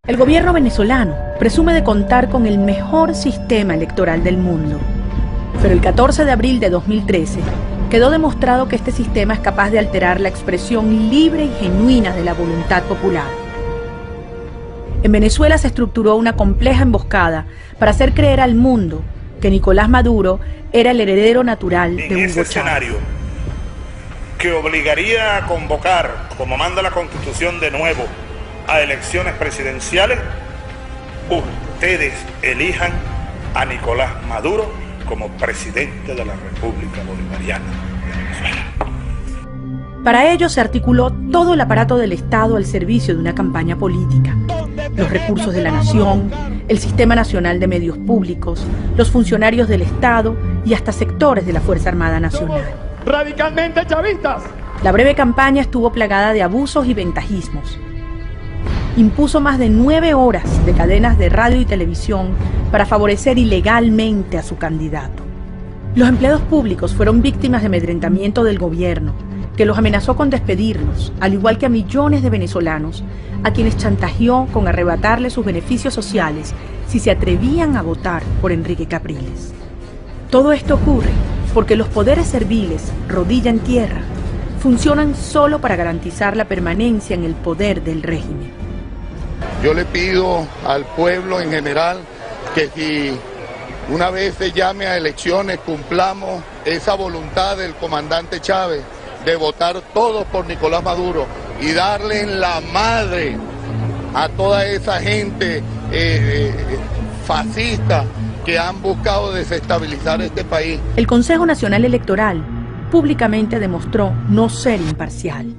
El gobierno venezolano presume de contar con el mejor sistema electoral del mundo. Pero el 14 de abril de 2013 quedó demostrado que este sistema es capaz de alterar la expresión libre y genuina de la voluntad popular. En Venezuela se estructuró una compleja emboscada para hacer creer al mundo que Nicolás Maduro era el heredero natural de Hugo Chávez. En ese escenario, que obligaría a convocar, como manda la Constitución de nuevo, a elecciones presidenciales, ustedes elijan a Nicolás Maduro como presidente de la República Bolivariana de Venezuela. Para ello se articuló todo el aparato del Estado al servicio de una campaña política. Los recursos de la nación, el Sistema Nacional de Medios Públicos, los funcionarios del Estado y hasta sectores de la Fuerza Armada Nacional. ¡Radicalmente chavistas! La breve campaña estuvo plagada de abusos y ventajismos. Impuso más de 9 horas de cadenas de radio y televisión para favorecer ilegalmente a su candidato. Los empleados públicos fueron víctimas de amedrentamiento del gobierno, que los amenazó con despedirlos, al igual que a millones de venezolanos, a quienes chantajeó con arrebatarles sus beneficios sociales si se atrevían a votar por Enrique Capriles. Todo esto ocurre porque los poderes serviles, rodilla en tierra, funcionan solo para garantizar la permanencia en el poder del régimen. Yo le pido al pueblo en general que si una vez se llame a elecciones cumplamos esa voluntad del comandante Chávez de votar todos por Nicolás Maduro y darle en la madre a toda esa gente fascista que han buscado desestabilizar este país. El Consejo Nacional Electoral públicamente demostró no ser imparcial.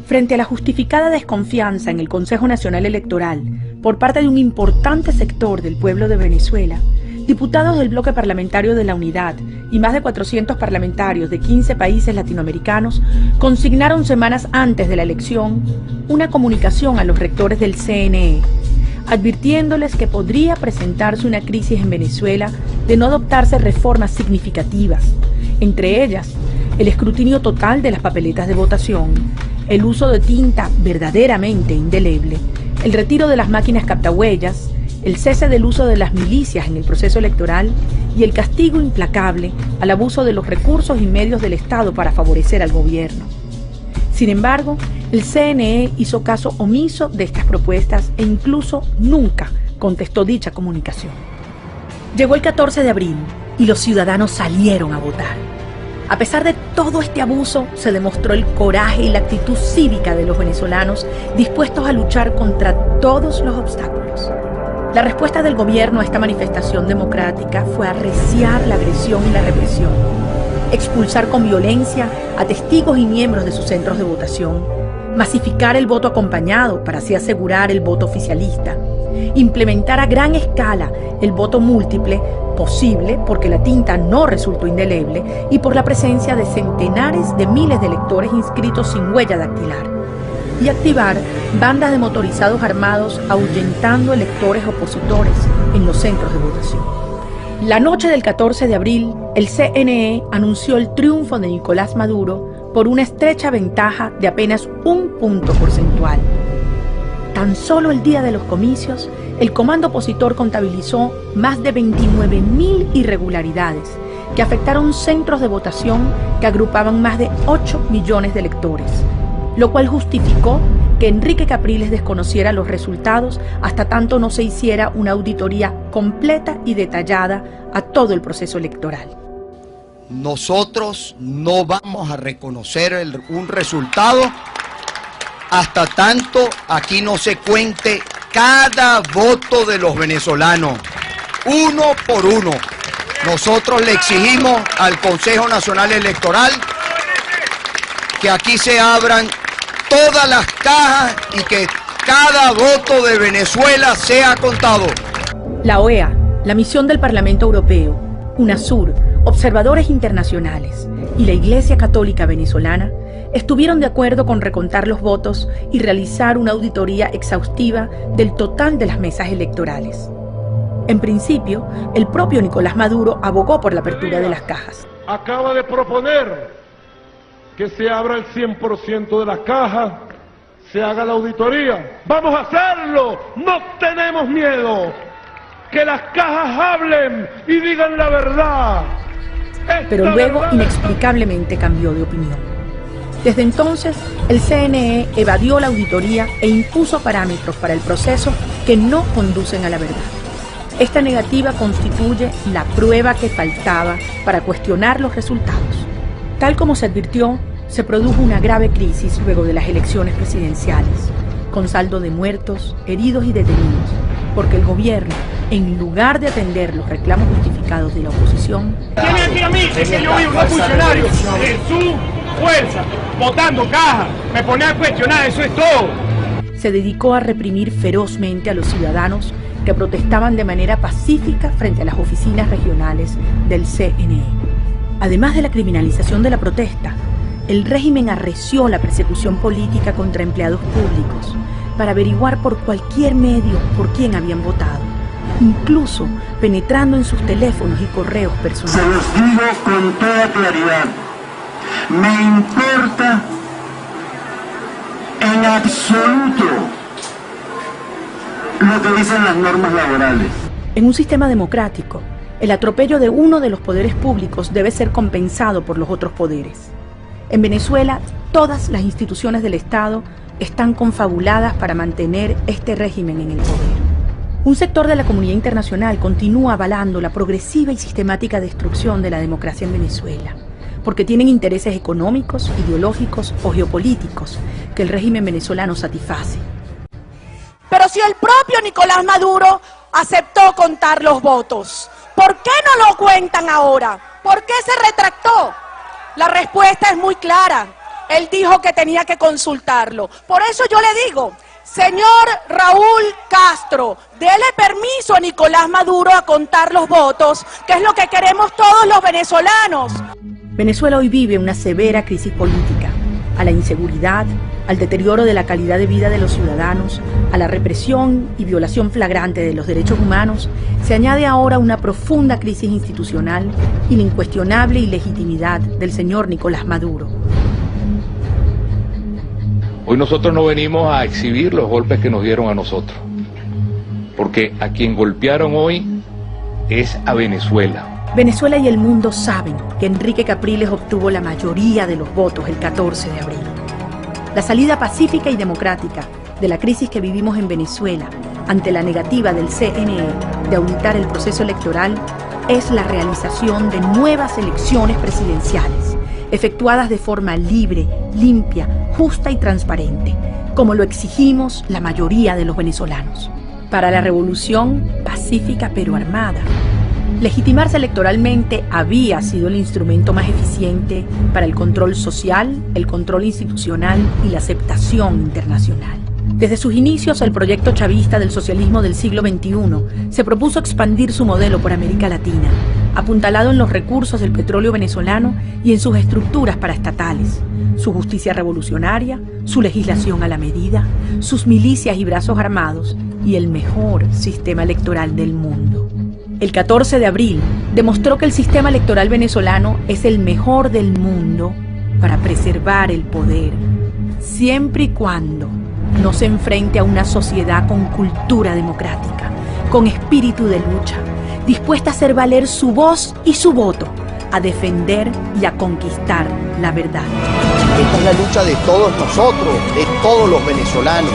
Frente a la justificada desconfianza en el Consejo Nacional Electoral por parte de un importante sector del pueblo de Venezuela, diputados del bloque parlamentario de la Unidad y más de 400 parlamentarios de 15 países latinoamericanos consignaron semanas antes de la elección una comunicación a los rectores del CNE, advirtiéndoles que podría presentarse una crisis en Venezuela de no adoptarse reformas significativas, entre ellas el escrutinio total de las papeletas de votación, el uso de tinta verdaderamente indeleble, el retiro de las máquinas captahuellas, el cese del uso de las milicias en el proceso electoral y el castigo implacable al abuso de los recursos y medios del Estado para favorecer al gobierno. Sin embargo, el CNE hizo caso omiso de estas propuestas e incluso nunca contestó dicha comunicación. Llegó el 14 de abril y los ciudadanos salieron a votar. A pesar de todo este abuso, se demostró el coraje y la actitud cívica de los venezolanos dispuestos a luchar contra todos los obstáculos. La respuesta del gobierno a esta manifestación democrática fue arreciar la agresión y la represión, expulsar con violencia a testigos y miembros de sus centros de votación, masificar el voto acompañado para así asegurar el voto oficialista, implementar a gran escala el voto múltiple, posible porque la tinta no resultó indeleble y por la presencia de centenares de miles de electores inscritos sin huella dactilar, y activar bandas de motorizados armados ahuyentando electores opositores en los centros de votación. La noche del 14 de abril, el CNE anunció el triunfo de Nicolás Maduro por una estrecha ventaja de apenas 1 punto porcentual. Tan solo el día de los comicios, el comando opositor contabilizó más de 29.000 irregularidades que afectaron centros de votación que agrupaban más de 8 millones de electores, lo cual justificó que Enrique Capriles desconociera los resultados hasta tanto no se hiciera una auditoría completa y detallada a todo el proceso electoral. Nosotros no vamos a reconocer un resultado hasta tanto aquí no se cuente cada voto de los venezolanos, uno por uno. Nosotros le exigimos al Consejo Nacional Electoral que aquí se abran todas las cajas y que cada voto de Venezuela sea contado. La OEA, la misión del Parlamento Europeo, UNASUR, observadores internacionales y la Iglesia Católica Venezolana estuvieron de acuerdo con recontar los votos y realizar una auditoría exhaustiva del total de las mesas electorales. En principio, el propio Nicolás Maduro abogó por la apertura de las cajas. Acaba de proponer que se abra el 100% de las cajas se haga la auditoría. ¡Vamos a hacerlo! ¡No tenemos miedo! ¡Que las cajas hablen y digan la verdad! Pero luego inexplicablemente cambió de opinión. Desde entonces, el CNE evadió la auditoría e impuso parámetros para el proceso que no conducen a la verdad. Esta negativa constituye la prueba que faltaba para cuestionar los resultados. Tal como se advirtió, se produjo una grave crisis luego de las elecciones presidenciales, con saldo de muertos, heridos y detenidos, porque el gobierno, en lugar de atender los reclamos justificados de la oposición, Tiene aquí a mí, es que yo vi unos funcionarios de su fuerza, botando cajas, me ponía a cuestionar, eso es todo. se dedicó a reprimir ferozmente a los ciudadanos que protestaban de manera pacífica frente a las oficinas regionales del CNE. Además de la criminalización de la protesta, el régimen arreció la persecución política contra empleados públicos para averiguar por cualquier medio por quién habían votado, incluso penetrando en sus teléfonos y correos personales. Se los digo con toda claridad, me importa en absoluto lo que dicen las normas laborales. En un sistema democrático, el atropello de uno de los poderes públicos debe ser compensado por los otros poderes. En Venezuela, todas las instituciones del Estado están confabuladas para mantener este régimen en el poder. Un sector de la comunidad internacional continúa avalando la progresiva y sistemática destrucción de la democracia en Venezuela, porque tienen intereses económicos, ideológicos o geopolíticos que el régimen venezolano satisface. Pero si el propio Nicolás Maduro aceptó contar los votos, ¿por qué no lo cuentan ahora? ¿Por qué se retractó? La respuesta es muy clara. Él dijo que tenía que consultarlo. Por eso yo le digo, señor Raúl Castro, dele permiso a Nicolás Maduro a contar los votos, que es lo que queremos todos los venezolanos. Venezuela hoy vive una severa crisis política. A la inseguridad, al deterioro de la calidad de vida de los ciudadanos, a la represión y violación flagrante de los derechos humanos, se añade ahora una profunda crisis institucional y la incuestionable ilegitimidad del señor Nicolás Maduro. Hoy nosotros no venimos a exhibir los golpes que nos dieron a nosotros, porque a quien golpearon hoy es a Venezuela. Venezuela y el mundo saben que Enrique Capriles obtuvo la mayoría de los votos el 14 de abril. La salida pacífica y democrática de la crisis que vivimos en Venezuela ante la negativa del CNE de auditar el proceso electoral es la realización de nuevas elecciones presidenciales, efectuadas de forma libre, limpia, justa y transparente, como lo exigimos la mayoría de los venezolanos. Para la revolución pacífica pero armada, legitimarse electoralmente había sido el instrumento más eficiente para el control social, el control institucional y la aceptación internacional. Desde sus inicios, el proyecto chavista del socialismo del siglo XXI se propuso expandir su modelo por América Latina, apuntalado en los recursos del petróleo venezolano y en sus estructuras paraestatales, su justicia revolucionaria, su legislación a la medida, sus milicias y brazos armados y el mejor sistema electoral del mundo. El 14 de abril demostró que el sistema electoral venezolano es el mejor del mundo para preservar el poder, siempre y cuando no se enfrente a una sociedad con cultura democrática, con espíritu de lucha, dispuesta a hacer valer su voz y su voto, a defender y a conquistar la verdad. Esta es la lucha de todos nosotros, de todos los venezolanos.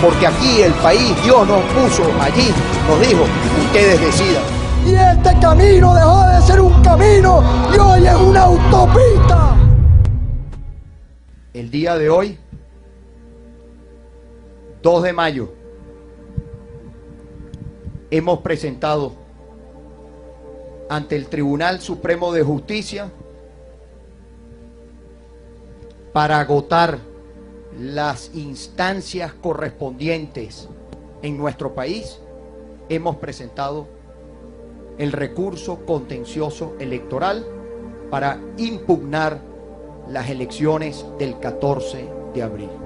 Porque aquí el país, Dios nos puso allí, nos dijo, ustedes decidan. Y este camino dejó de ser un camino y hoy es una autopista. El día de hoy, 2 de mayo, hemos presentado ante el Tribunal Supremo de Justicia para agotar las instancias correspondientes en nuestro país. Hemos presentado el recurso contencioso electoral para impugnar las elecciones del 14 de abril.